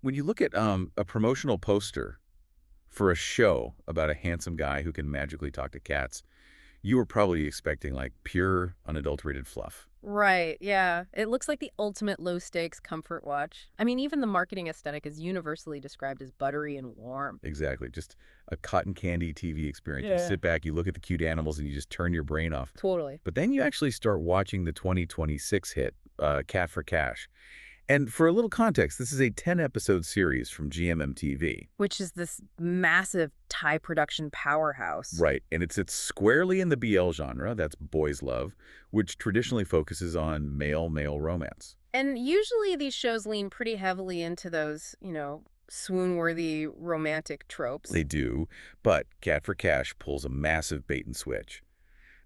When you look at a promotional poster for a show about a handsome guy who can magically talk to cats, you were probably expecting like pure, unadulterated fluff. Right, yeah. It looks like the ultimate low-stakes comfort watch. I mean, even the marketing aesthetic is universally described as buttery and warm. Exactly. Just a cotton candy TV experience. You Yeah. sit back, you look at the cute animals, and you just turn your brain off. Totally. But then you actually start watching the 2026 hit, Cat for Cash. And for a little context, this is a 10-episode series from GMMTV. Which is this massive Thai production powerhouse. Right, and it sits squarely in the BL genre, that's boys love, which traditionally focuses on male-male romance. And usually these shows lean pretty heavily into those, swoon-worthy romantic tropes. They do, but Cat for Cash pulls a massive bait and switch.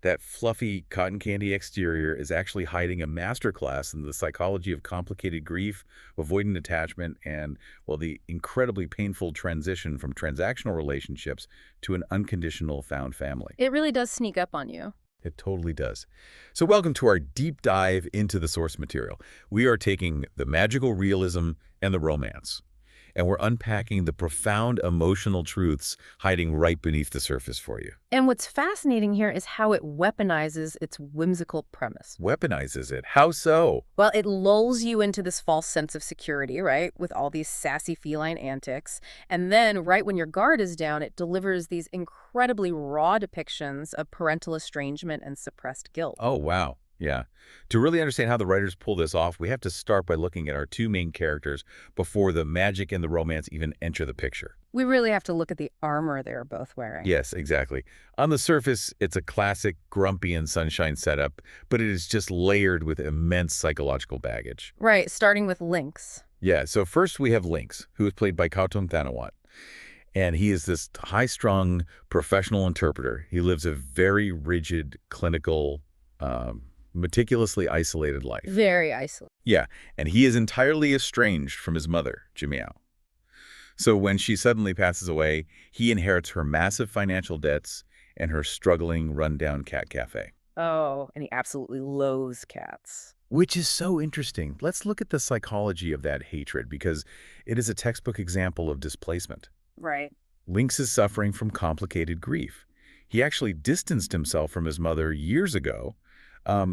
That fluffy cotton candy exterior is actually hiding a masterclass in the psychology of complicated grief, avoidant attachment, and, well, the incredibly painful transition from transactional relationships to an unconditional found family. It really does sneak up on you. It totally does. So welcome to our deep dive into the source material. We are taking the magical realism and the romance, and we're unpacking the profound emotional truths hiding right beneath the surface for you. And what's fascinating here is how it weaponizes its whimsical premise. Weaponizes it. How so? Well, it lulls you into this false sense of security, right, with all these sassy feline antics. And then, right when your guard is down, it delivers these incredibly raw depictions of parental estrangement and suppressed guilt. Oh, wow. Yeah. To really understand how the writers pull this off, we have to start by looking at our two main characters before the magic and the romance even enter the picture. We really have to look at the armor they're both wearing. Yes, exactly. On the surface, it's a classic grumpy and sunshine setup, but it is just layered with immense psychological baggage. Right, starting with Lynx. Yeah, so first we have Lynx, who is played by Khaotung Thanawat. And he is this high-strung professional interpreter. He lives a very rigid, clinical, meticulously isolated life. Very isolated. Yeah, and he is entirely estranged from his mother, Jimiao. So when she suddenly passes away, he inherits her massive financial debts and her struggling, rundown cat cafe. Oh, and he absolutely loathes cats. Which is so interesting. Let's look at the psychology of that hatred, because it is a textbook example of displacement. Right. Lynx is suffering from complicated grief. He actually distanced himself from his mother years ago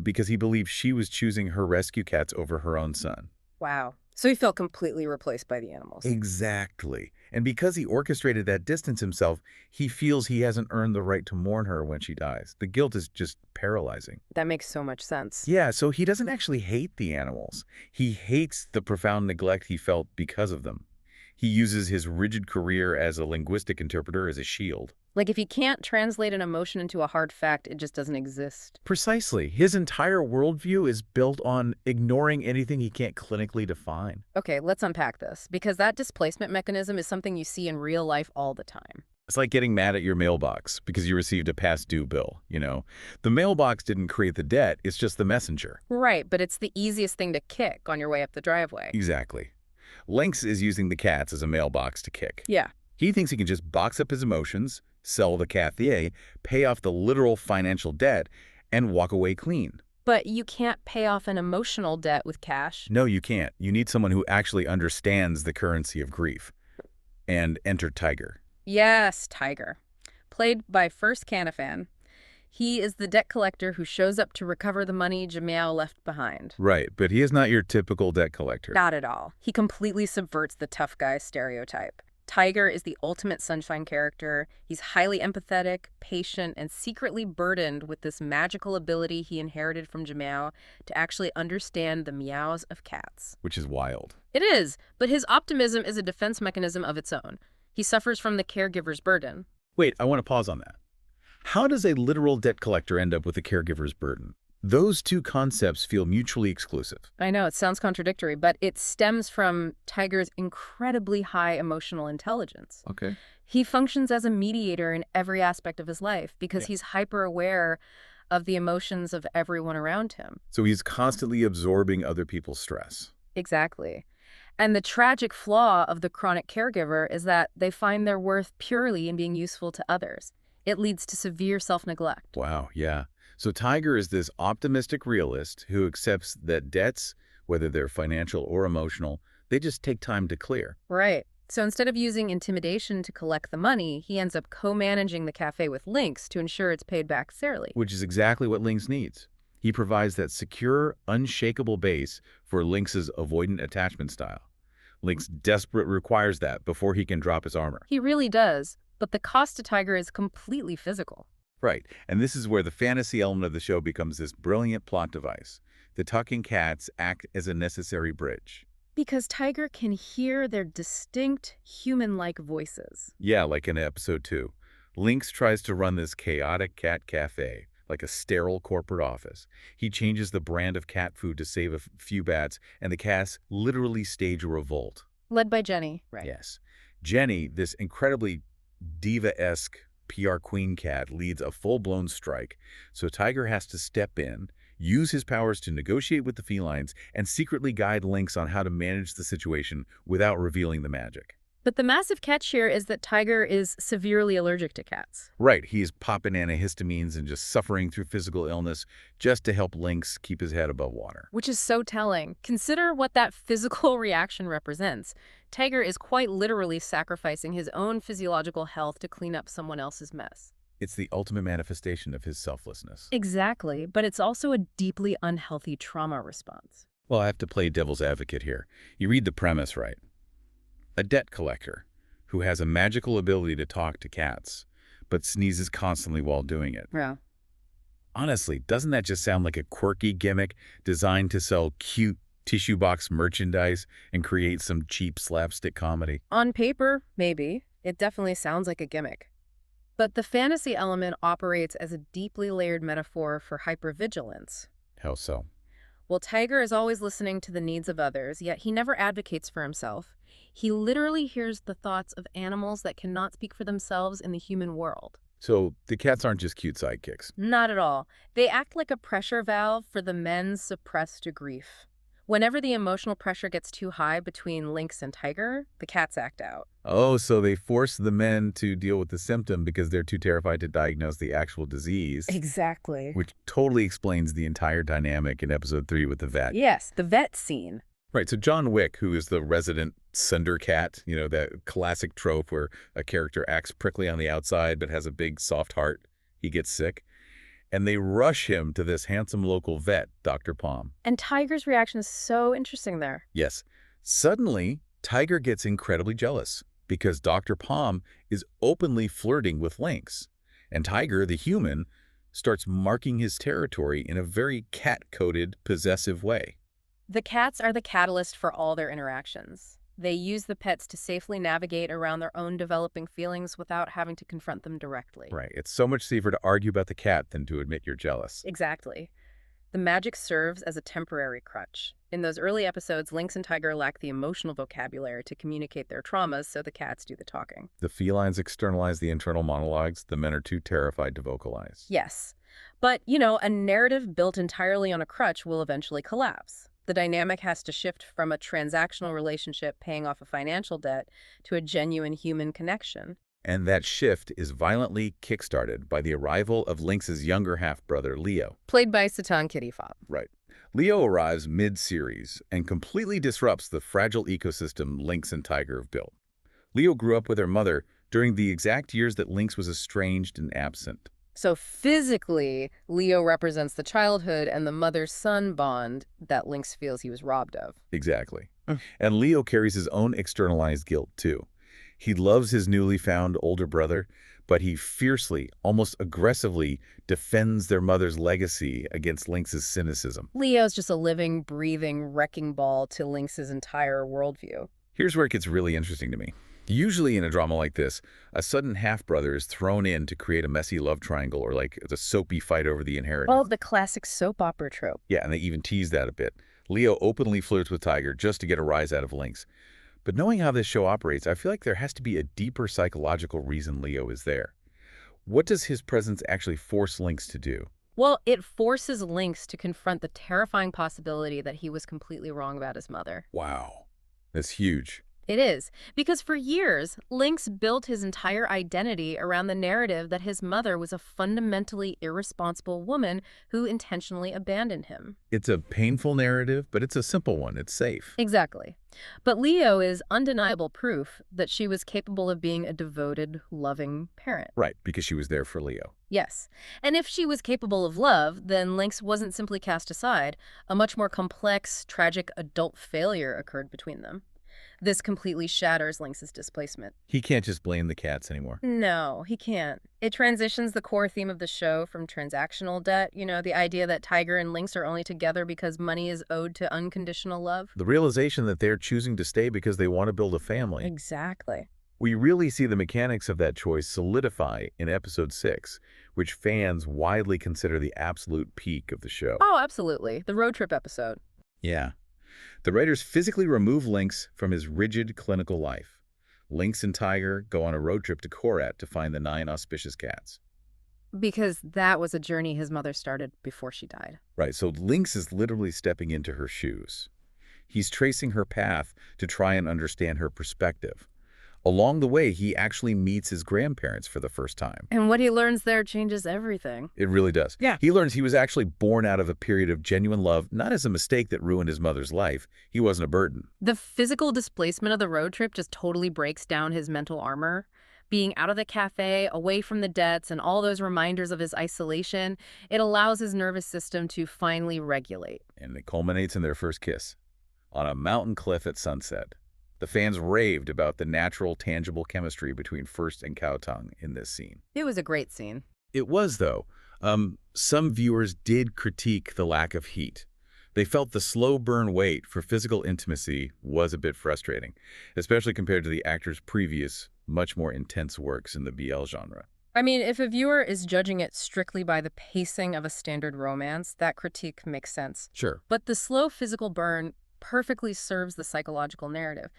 because he believed she was choosing her rescue cats over her own son. Wow. So he felt completely replaced by the animals. Exactly. And because he orchestrated that distance himself, he feels he hasn't earned the right to mourn her when she dies. The guilt is just paralyzing. That makes so much sense. Yeah, so he doesn't actually hate the animals. He hates the profound neglect he felt because of them. He uses his rigid career as a linguistic interpreter as a shield. Like if you can't translate an emotion into a hard fact, it just doesn't exist. Precisely. His entire worldview is built on ignoring anything he can't clinically define. Okay, let's unpack this, because that displacement mechanism is something you see in real life all the time. It's like getting mad at your mailbox because you received a past due bill, you know. The mailbox didn't create the debt, it's just the messenger. Right, but it's the easiest thing to kick on your way up the driveway. Exactly. Lynx is using the cats as a mailbox to kick. Yeah. He thinks he can just box up his emotions, sell the café, pay off the literal financial debt, and walk away clean. But you can't pay off an emotional debt with cash. No, you can't. You need someone who actually understands the currency of grief. And enter Tiger. Yes, Tiger. Played by Kanaphan. He is the debt collector who shows up to recover the money Jimiao left behind. Right, but he is not your typical debt collector. Not at all. He completely subverts the tough guy stereotype. Tiger is the ultimate sunshine character. He's highly empathetic, patient, and secretly burdened with this magical ability he inherited from Jimiao to actually understand the meows of cats. Which is wild. It is, but his optimism is a defense mechanism of its own. He suffers from the caregiver's burden. Wait, I want to pause on that. How does a literal debt collector end up with a caregiver's burden? Those two concepts feel mutually exclusive. I know, it sounds contradictory, but it stems from Tiger's incredibly high emotional intelligence. Okay. He functions as a mediator in every aspect of his life because he's hyper-aware of the emotions of everyone around him. So he's constantly absorbing other people's stress. Exactly. And the tragic flaw of the chronic caregiver is that they find their worth purely in being useful to others. It leads to severe self-neglect. Wow, yeah. So Tiger is this optimistic realist who accepts that debts, whether they're financial or emotional, They just take time to clear. Right. So instead of using intimidation to collect the money, he ends up co-managing the cafe with Lynx to ensure it's paid back fairly. Which is exactly what Lynx needs. He provides that secure, unshakable base for Lynx's avoidant attachment style. Lynx desperately requires that before he can drop his armor. He really does, but the cost to Tiger is completely physical. Right, and this is where the fantasy element of the show becomes this brilliant plot device. The talking cats act as a necessary bridge. Because Tiger can hear their distinct, human-like voices. Yeah, like in episode 2. Lynx tries to run this chaotic cat cafe, like a sterile corporate office. He changes the brand of cat food to save a few bats, and the cats literally stage a revolt. Led by Jenny. Right. Yes. Jenny, this incredibly diva-esque PR queen cat, leads a full-blown strike, so Tiger has to step in, use his powers to negotiate with the felines, and secretly guide Lynx on how to manage the situation without revealing the magic. But the massive catch here is that Tiger is severely allergic to cats. Right, he's popping antihistamines and just suffering through physical illness just to help Lynx keep his head above water. Which is so telling. Consider what that physical reaction represents. Tiger is quite literally sacrificing his own physiological health to clean up someone else's mess. It's the ultimate manifestation of his selflessness. Exactly, but it's also a deeply unhealthy trauma response. Well, I have to play devil's advocate here. You read the premise right. A debt collector who has a magical ability to talk to cats, but sneezes constantly while doing it. Yeah. Honestly, doesn't that just sound like a quirky gimmick designed to sell cute tissue box merchandise and create some cheap slapstick comedy? On paper, maybe. It definitely sounds like a gimmick. But the fantasy element operates as a deeply layered metaphor for hypervigilance. How so? Well, Tiger is always listening to the needs of others, yet he never advocates for himself. He literally hears the thoughts of animals that cannot speak for themselves in the human world. So the cats aren't just cute sidekicks. Not at all. They act like a pressure valve for the men's suppressed grief. Whenever the emotional pressure gets too high between Lynx and Tiger, the cats act out. Oh, so they force the men to deal with the symptom because they're too terrified to diagnose the actual disease. Exactly. Which totally explains the entire dynamic in episode 3 with the vet. Yes, the vet scene. Right, so John Wick, who is the resident cinder cat, you know, that classic trope where a character acts prickly on the outside but has a big soft heart, he gets sick. And they rush him to this handsome local vet, Dr. Palm. And Tiger's reaction is so interesting there. Yes. Suddenly, Tiger gets incredibly jealous because Dr. Palm is openly flirting with Lynx. And Tiger, the human, starts marking his territory in a very cat-coded, possessive way. The cats are the catalyst for all their interactions. They use the pets to safely navigate around their own developing feelings without having to confront them directly. Right. It's so much safer to argue about the cat than to admit you're jealous. Exactly. The magic serves as a temporary crutch. In those early episodes, Lynx and Tiger lack the emotional vocabulary to communicate their traumas, so the cats do the talking. The felines externalize the internal monologues. The men are too terrified to vocalize. Yes. But, you know, a narrative built entirely on a crutch will eventually collapse. The dynamic has to shift from a transactional relationship paying off a financial debt to a genuine human connection. And that shift is violently kickstarted by the arrival of Lynx's younger half-brother, Leo. Played by Rattanakitpaisan. Right. Leo arrives mid-series and completely disrupts the fragile ecosystem Lynx and Tiger have built. Leo grew up with her mother during the exact years that Lynx was estranged and absent. So physically, Leo represents the childhood and the mother-son bond that Lynx feels he was robbed of. Exactly. And Leo carries his own externalized guilt, too. He loves his newly found older brother, but he fiercely, almost aggressively, defends their mother's legacy against Lynx's cynicism. Leo's just a living, breathing wrecking ball to Lynx's entire worldview. Here's where it gets really interesting to me. Usually in a drama like this, a sudden half-brother is thrown in to create a messy love triangle or like the soapy fight over the inheritance. Well, the classic soap opera trope. Yeah, and they even tease that a bit. Leo openly flirts with Tiger just to get a rise out of Lynx. But knowing how this show operates, I feel like there has to be a deeper psychological reason Leo is there. What does his presence actually force Lynx to do? Well, it forces Lynx to confront the terrifying possibility that he was completely wrong about his mother. Wow, that's huge. It is, because for years, Lynx built his entire identity around the narrative that his mother was a fundamentally irresponsible woman who intentionally abandoned him. It's a painful narrative, but it's a simple one. It's safe. Exactly. But Leo is undeniable proof that she was capable of being a devoted, loving parent. Right, because she was there for Leo. Yes. And if she was capable of love, then Lynx wasn't simply cast aside. A much more complex, tragic adult failure occurred between them. This completely shatters Lynx's displacement. He can't just blame the cats anymore. No, he can't. It transitions the core theme of the show from transactional debt, the idea that Tiger and Lynx are only together because money is owed to unconditional love. The realization that they're choosing to stay because they want to build a family. Exactly. We really see the mechanics of that choice solidify in episode 6, which fans widely consider the absolute peak of the show. Oh, absolutely. The road trip episode. Yeah. The writers physically remove Lynx from his rigid clinical life. Lynx and Tiger go on a road trip to Korat to find the 9 auspicious cats. Because that was a journey his mother started before she died. Right, so Lynx is literally stepping into her shoes. He's tracing her path to try and understand her perspective. Along the way, he actually meets his grandparents for the first time. And what he learns there changes everything. It really does. Yeah. He learns he was actually born out of a period of genuine love, not as a mistake that ruined his mother's life. He wasn't a burden. The physical displacement of the road trip just totally breaks down his mental armor. Being out of the cafe, away from the debts, and all those reminders of his isolation, it allows his nervous system to finally regulate. And it culminates in their first kiss on a mountain cliff at sunset. The fans raved about the natural, tangible chemistry between First and Khaotung in this scene. It was a great scene. It was, though. Some viewers did critique the lack of heat. They felt the slow burn wait for physical intimacy was a bit frustrating, especially compared to the actor's previous, much more intense works in the BL genre. I mean, if a viewer is judging it strictly by the pacing of a standard romance, that critique makes sense. Sure. But the slow physical burn perfectly serves the psychological narrative.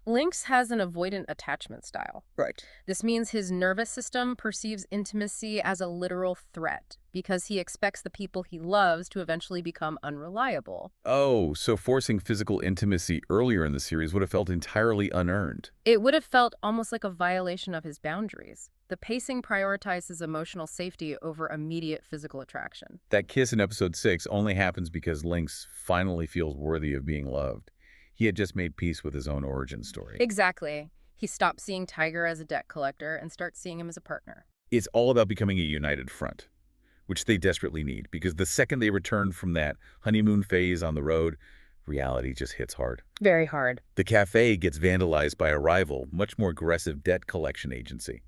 Lynx has an avoidant attachment style. Right. This means his nervous system perceives intimacy as a literal threat because he expects the people he loves to eventually become unreliable. Oh, so forcing physical intimacy earlier in the series would have felt entirely unearned. It would have felt almost like a violation of his boundaries. The pacing prioritizes emotional safety over immediate physical attraction. That kiss in episode 6 only happens because Lynx finally feels worthy of being loved. He had just made peace with his own origin story. Exactly. He stopped seeing Tiger as a debt collector and starts seeing him as a partner. It's all about becoming a united front, which they desperately need, because the second they return from that honeymoon phase on the road, reality just hits hard. Very hard. The cafe gets vandalized by a rival, much more aggressive debt collection agency.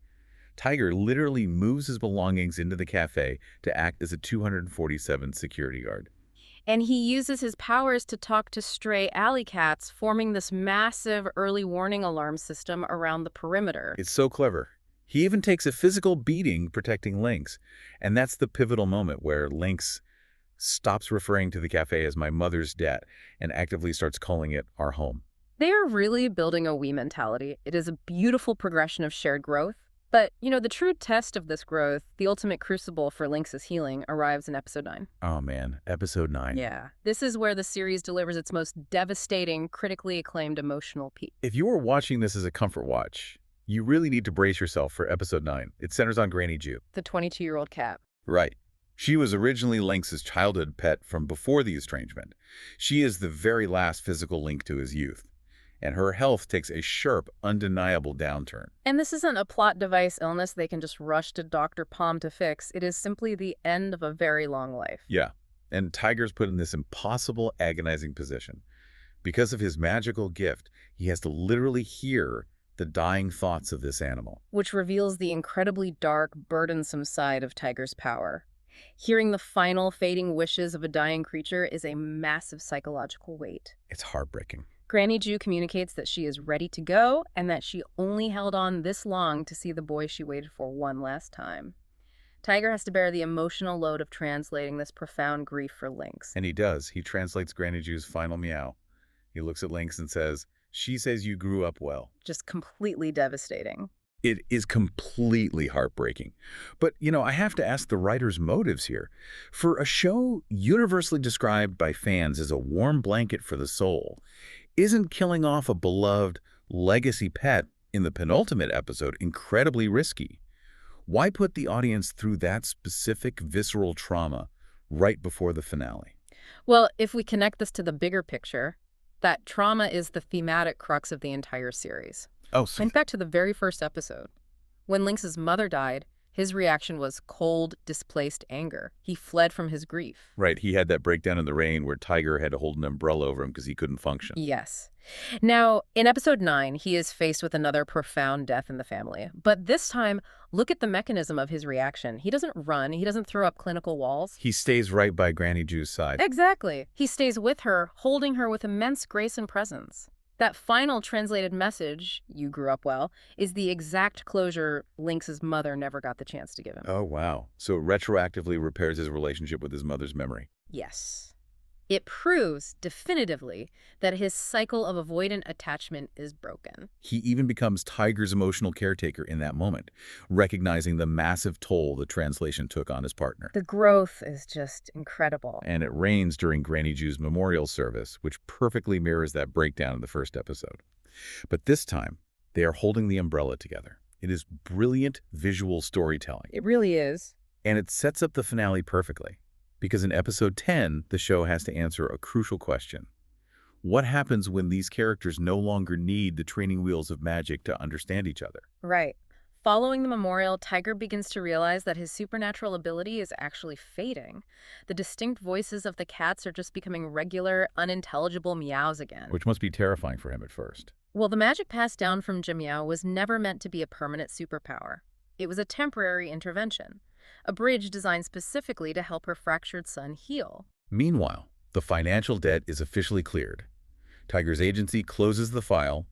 Tiger literally moves his belongings into the cafe to act as a 247 security guard. And he uses his powers to talk to stray alley cats, forming this massive early warning alarm system around the perimeter. It's so clever. He even takes a physical beating protecting Lynx, and that's the pivotal moment where Lynx stops referring to the cafe as my mother's debt and actively starts calling it our home. They are really building a we mentality. It is a beautiful progression of shared growth. But, the true test of this growth, the ultimate crucible for Lynx's healing, arrives in episode 9. Oh man, episode 9. Yeah. This is where the series delivers its most devastating, critically acclaimed emotional peak. If you were watching this as a comfort watch, you really need to brace yourself for episode 9. It centers on Granny Jew. The 22-year-old cat. Right. She was originally Lynx's childhood pet from before the estrangement. She is the very last physical link to his youth, and her health takes a sharp, undeniable downturn. And this isn't a plot device illness they can just rush to Dr. Palm to fix. It is simply the end of a very long life. Yeah, and Tiger's put in this impossible, agonizing position. Because of his magical gift, he has to literally hear the dying thoughts of this animal. Which reveals the incredibly dark, burdensome side of Tiger's power. Hearing the final, fading wishes of a dying creature is a massive psychological weight. It's heartbreaking. Granny Jew communicates that she is ready to go and that she only held on this long to see the boy she waited for one last time. Tiger has to bear the emotional load of translating this profound grief for Lynx. And he does. He translates Granny Jew's final meow. He looks at Lynx and says, "She says you grew up well." Just completely devastating. It is completely heartbreaking. But, I have to ask the writer's motives here. For a show universally described by fans as a warm blanket for the soul, isn't killing off a beloved, legacy pet in the penultimate episode incredibly risky. Why put the audience through that specific visceral trauma right before the finale? Well, if we connect this to the bigger picture, that trauma is the thematic crux of the entire series. Oh, so Think back to the very first episode. When Lynx's mother died, his reaction was cold, displaced anger. He fled from his grief. right, he had that breakdown in the rain where Tiger had to hold an umbrella over him because he couldn't function. Yes. Now, in episode 9, he is faced with another profound death in the family. But this time, look at the mechanism of his reaction. He doesn't run. He doesn't throw up clinical walls. He stays right by Granny Ju's side. Exactly. He stays with her, holding her with immense grace and presence. That final translated message, "you grew up well," is the exact closure Lynx's mother never got the chance to give him. Oh, wow. So it retroactively repairs his relationship with his mother's memory. Yes. It proves definitively that his cycle of avoidant attachment is broken. He even becomes Tiger's emotional caretaker in that moment, recognizing the massive toll the translation took on his partner. The growth is just incredible. And it rains during Granny Ju's memorial service, which perfectly mirrors that breakdown in the first episode. But this time, they are holding the umbrella together. It is brilliant visual storytelling. It really is. And it sets up the finale perfectly. Because in episode 10, the show has to answer a crucial question. What happens when these characters no longer need the training wheels of magic to understand each other? Right. Following the memorial, Tiger begins to realize that his supernatural ability is actually fading. The distinct voices of the cats are just becoming regular, unintelligible meows again. Which must be terrifying for him at first. Well, the magic passed down from Jimiao was never meant to be a permanent superpower. It was a temporary intervention, a bridge designed specifically to help her fractured son heal. Meanwhile, the financial debt is officially cleared. Tiger's agency closes the file,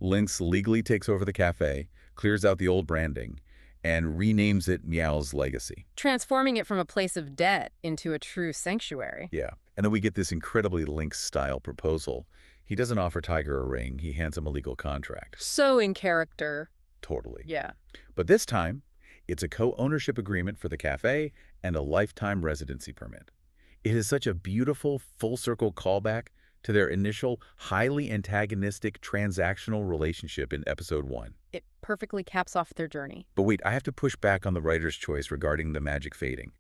Lynx legally takes over the cafe, clears out the old branding, and renames it Meow's Legacy. Transforming it from a place of debt into a true sanctuary. Yeah, and then we get this incredibly Lynx-style proposal. He doesn't offer Tiger a ring, he hands him a legal contract. So in character. Totally. Yeah. But this time, it's a co-ownership agreement for the cafe and a lifetime residency permit. It is such a beautiful, full-circle callback to their initial, highly antagonistic transactional relationship in episode 1. It perfectly caps off their journey. But wait, I have to push back on the writer's choice regarding the magic fading.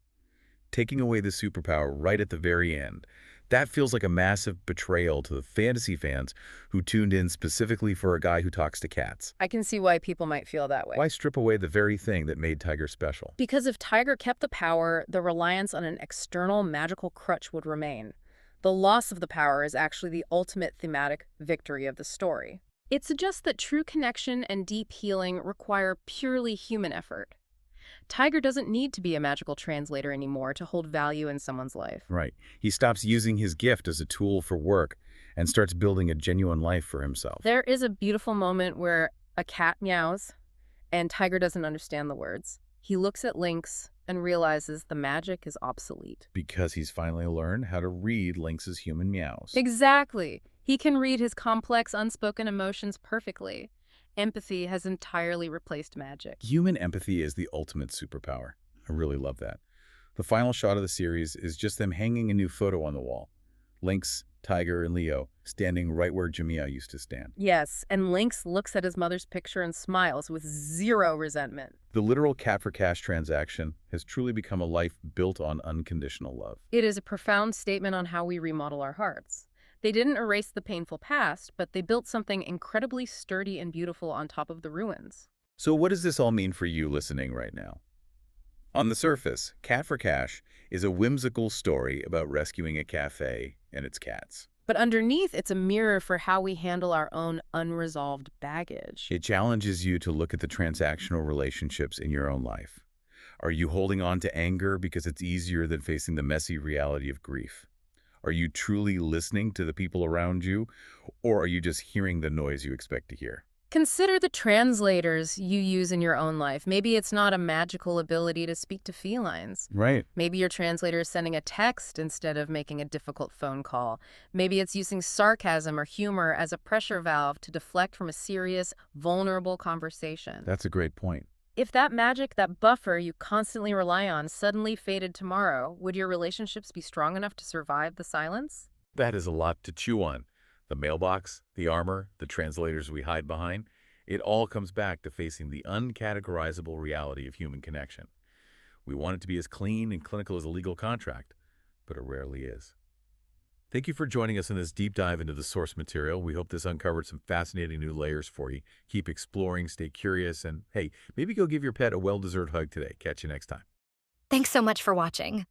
Taking away the superpower right at the very end, that feels like a massive betrayal to the fantasy fans who tuned in specifically for a guy who talks to cats. I can see why people might feel that way. Why strip away the very thing that made Tiger special? Because if Tiger kept the power, the reliance on an external magical crutch would remain. The loss of the power is actually the ultimate thematic victory of the story. It suggests that true connection and deep healing require purely human effort. Tiger doesn't need to be a magical translator anymore to hold value in someone's life. Right. He stops using his gift as a tool for work and starts building a genuine life for himself. There is a beautiful moment where a cat meows and Tiger doesn't understand the words. He looks at Lynx and realizes the magic is obsolete. Because he's finally learned how to read Lynx's human meows. Exactly. He can read his complex, unspoken emotions perfectly. Empathy has entirely replaced magic. Human empathy is the ultimate superpower. I really love that. The final shot of the series is just them hanging a new photo on the wall. Lynx, Tiger, and Leo standing right where Jimiao used to stand. Yes, and Lynx looks at his mother's picture and smiles with zero resentment. The literal cat-for-cash transaction has truly become a life built on unconditional love. It is a profound statement on how we remodel our hearts. They didn't erase the painful past, but they built something incredibly sturdy and beautiful on top of the ruins. So what does this all mean for you listening right now? On the surface, Cat for Cash is a whimsical story about rescuing a cafe and its cats. But underneath, it's a mirror for how we handle our own unresolved baggage. It challenges you to look at the transactional relationships in your own life. Are you holding on to anger because it's easier than facing the messy reality of grief? Are you truly listening to the people around you, or are you just hearing the noise you expect to hear? Consider the translators you use in your own life. Maybe it's not a magical ability to speak to felines. Right. Maybe your translator is sending a text instead of making a difficult phone call. Maybe it's using sarcasm or humor as a pressure valve to deflect from a serious, vulnerable conversation. That's a great point. If that magic, that buffer you constantly rely on, suddenly faded tomorrow, would your relationships be strong enough to survive the silence? That is a lot to chew on. The mailbox, the armor, the translators we hide behind, it all comes back to facing the uncategorizable reality of human connection. We want it to be as clean and clinical as a legal contract, but it rarely is. Thank you for joining us in this deep dive into the source material. We hope this uncovered some fascinating new layers for you. Keep exploring, stay curious, and hey, maybe go give your pet a well-deserved hug today. Catch you next time. Thanks so much for watching.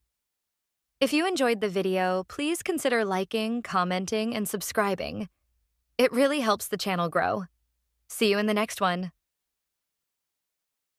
If you enjoyed the video, please consider liking, commenting, and subscribing. It really helps the channel grow. See you in the next one.